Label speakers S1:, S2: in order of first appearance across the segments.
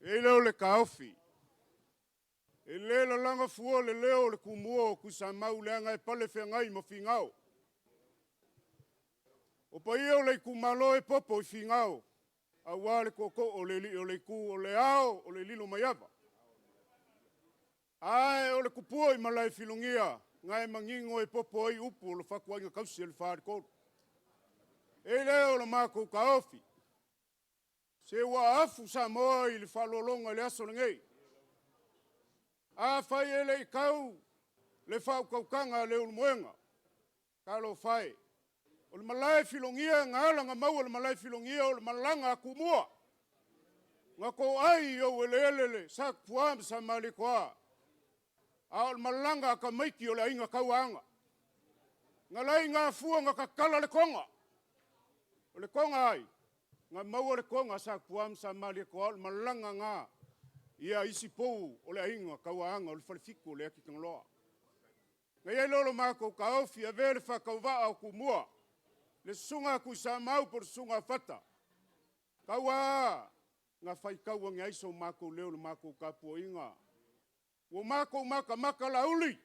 S1: E leo le kaofi. E le la langa fua le leo le kumua o kusamau le anga e pale whengai mo fingao. O pa ia o le kumalo e popo i fingao. A wale koko o le ku o le ao o le lilo maiava. Ai o le kupua i malai filungia. Ngai mangingo e popo ai upu o le whakua inga kausi e le whaare koru. E leo le mako kaofi. Se wa afu sa moa i le whalolonga le aso le ngei. A whai e le i kau le whau kaukanga le ulumuenga. Kalo whai. O le malai filongia ngā langa mau o le malai filongia o le malanga a kumua. Ngā ko ai o ele sa puam sa mali koa. A o le malanga ka maiki o le ainga kauanga. Ngā lai ngā fua ngā kakala le konga. O le konga ai. Ngā mau o le konga sa puam sa mali koa o le malanga ngā. Ia isi pou o le ainga kauanga o le whalifiko o le aki kangloa. Ngā iei lolo mākou ka ofi a vele whakauwaa o kumua. Le sunga kui sa mau por sunga fata. Kaua ngā whai kaua ngi aiso mākou leo le mākou ka puoinga. Wo mākou maka la uli.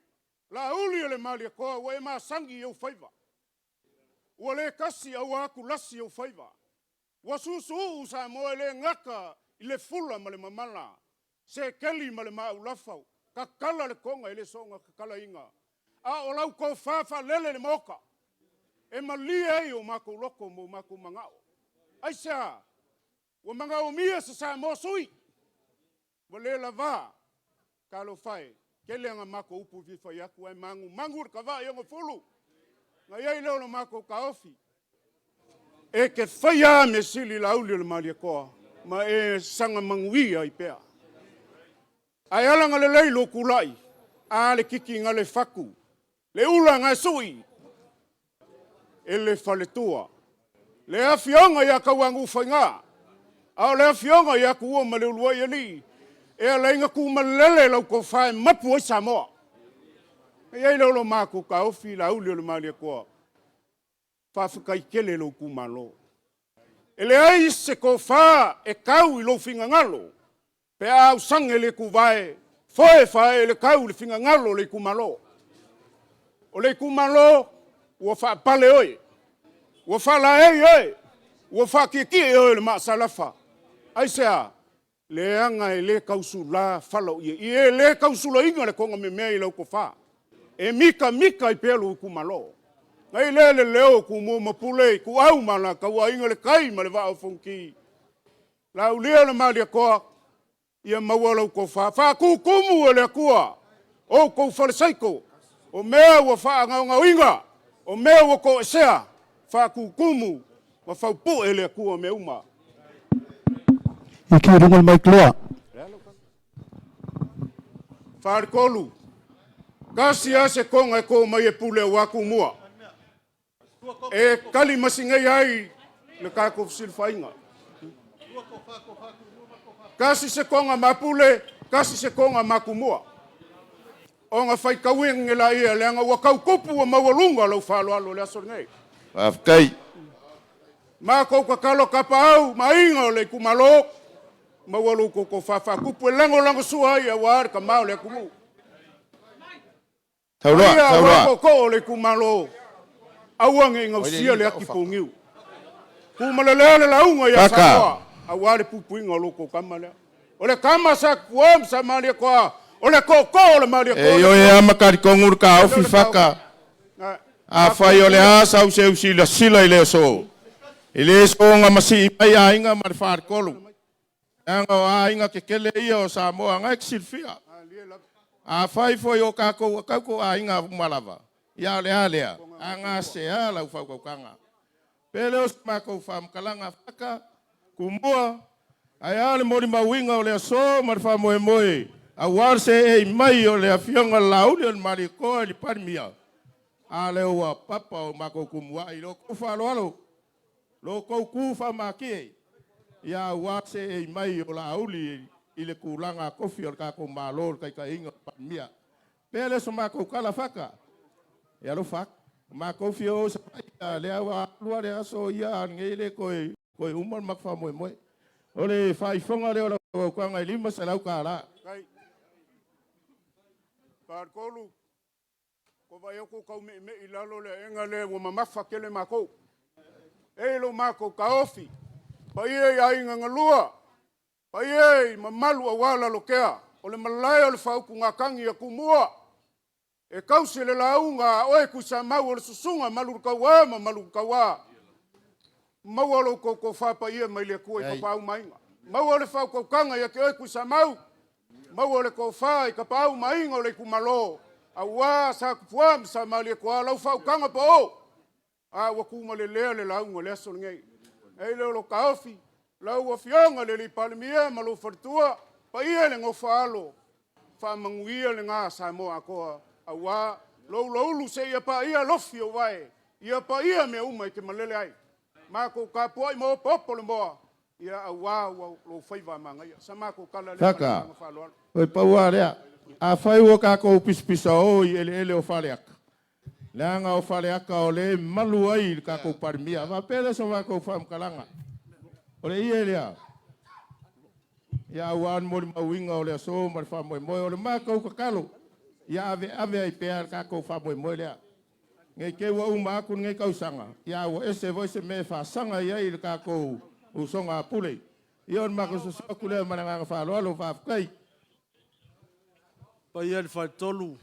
S1: La uli ele malia koa wa e maa sangi au whaiva. Wa le kasi au aku lasi au whaiva. Wa susu sa moe le ngaka i le fula ma le mamala. Se keli ma le maa ulafau. Ka kala le konga ele songa ka kala inga. A o lau ko fafa lele le moka. E malia e o mako loko mo mako mangao. Aisa, wa mangao mia sa mo sui. Wa le lava, kalo fai, kele nga mako upu vifa yaku ai mangur ka va yongo fulu. Nga yei leo no mako ka ofi. E ke faya me sili la uli le malia koa, ma e sanga manguia i pea. Ai ala nga le leilo kulai, a le kiki nga le faku, le ula nga sui. Ele faletua. Le afionga ya kawangu whainga. Au le afionga ya kuwa maleulua yali. E le inga ku malele lau ko whae mapu o Samoa. E ei lolo mako ka ofi la uli o le malia koa. Whawhakai kele lau ku malo. E le ai se ko wha e kau i lau finga ngalo. Pe au sange le ku vae. Foe whae le kau le finga ngalo le ku malo. O le ku malo. Ua wha pale oi. Ua wha laei oi. Ua wha kiki oi le maa salafa. Aisea, le anga e le kausu la whalau ia. I e le kausu la inga le konga me mea i lau ko wha. E mika i pelu ku malo. Ngai le leo ku mua mapule, ku au mana ka ua inga le kai ma le vaa o funki. La ulia le malia koa, ia maua lau ko wha. Wha kukumu e le kua. O kou whale saiko. O mea ua wha ngau inga. O mea wa ko esea, wha kukumu, wa whaupu e lea kua me uma.
S2: Iki rungal mai kloa.
S1: Wharekolu, kasi ase konga e ko mai e pule o waku mua. E kali masingai ai, le kako silfainga. Kasi se konga mapule, kasi se konga makumua. O nga whai kauing ngela ia leanga wa kau kupu wa mawalunga lau whalo alo le aso ngai.
S3: Whafkai.
S1: Mā kou ka kalo kapa au, ma inga o le kumalo, mawalu kou whawha kupu e lango sua ia wāre ka mau le kumu.
S3: Tauroa.
S1: Ia wako ko o le kumalo, auange inga usia le aki pungiu. Kumalelele launga ia sakoa, a wāre pupu inga o loko kamalea. O le kama sa kuam sa malia koa, o le koko o le malia koa.
S3: E oe a makari kongur ka ofi whaka. A whai o le asa au se usila sila i leo so. I le so nga masi i mai a inga mari whaare kolu. Anga o a inga ke kele ia o Samoa ngai kisilfia. A whai foi o kako kauko a inga umalawa. Ia le alea. Anga se a lau whau kanga. Pele o smako whamkalanga whaka. Kumua. Ai ale mori mawinga o le so mari wha moe moe. A warse e mai o le afionga lauli o mari koa li parimia. A le ua papa o mako kumua i lo kufa alo. Lo kou kufa maki. Ia warse e mai o lauli i le kulanga kofi o kako malo kai ka inga parimia. Pele so mako kala whaka. Ia lo whak. Mako fio sa le awa lua le aso ia ngele koe umar makfa moe moe. Ole whaifonga leo la kuanga lima sa lau kāra.
S1: Kai. Whaarkolu. Ko vai oko kau me i lalo le enga le wa mamafa kele mako. E lo mako ka ofi. Pa ie ai ngalua. Pa ie mamalu awala lo kea. O le malai o le whauku ngā kangi a kumua. E kausi le launga oe kusa mau o le susunga malu kaua ma malu kaua. Mau o lo ko whapa ia mai le kua i kapau mainga. Mau o le whauku kanga ia ke oe kusa mau. Mau o le ko wha i kapau mainga o le kumalo. A wā sa kupuam sa mali kua lau whauku kanga pa o. A wakuma le lea le launga le aso ngei. Ei leo lo kaofi. Lau wa fionga le li palimia malo fartua. Pa ia le ngofa alo. Wha manguia le ngā sa moa koa. A wā, lou se ia pa ia lofi o wae. Ia pa ia mea uma i ke malele ai. Mako ka puai mo popo le moa. Ia a wā lo whaiva manga ia. Sa mako kala le
S3: Taka, oi paua rea. A whai ua kako pispisa o i ele o whaleaka. Leanga o whaleaka o le malu ai kako parimia. Wa pere sa wako whamkalanga. O le ia lea. Ia wan mori mawinga o le aso mari whamoe moe. O le mako kakalo. Ia ave ai pēr kako whamoe moe lea. Ngai ke wa uma aku ngai kausanga. Ia wa ese voise me whasanga ia i le kako usonga pule. Ia on mako sa saku lea mananga whaloalo whafkai.
S2: Pa ia le whaitolu.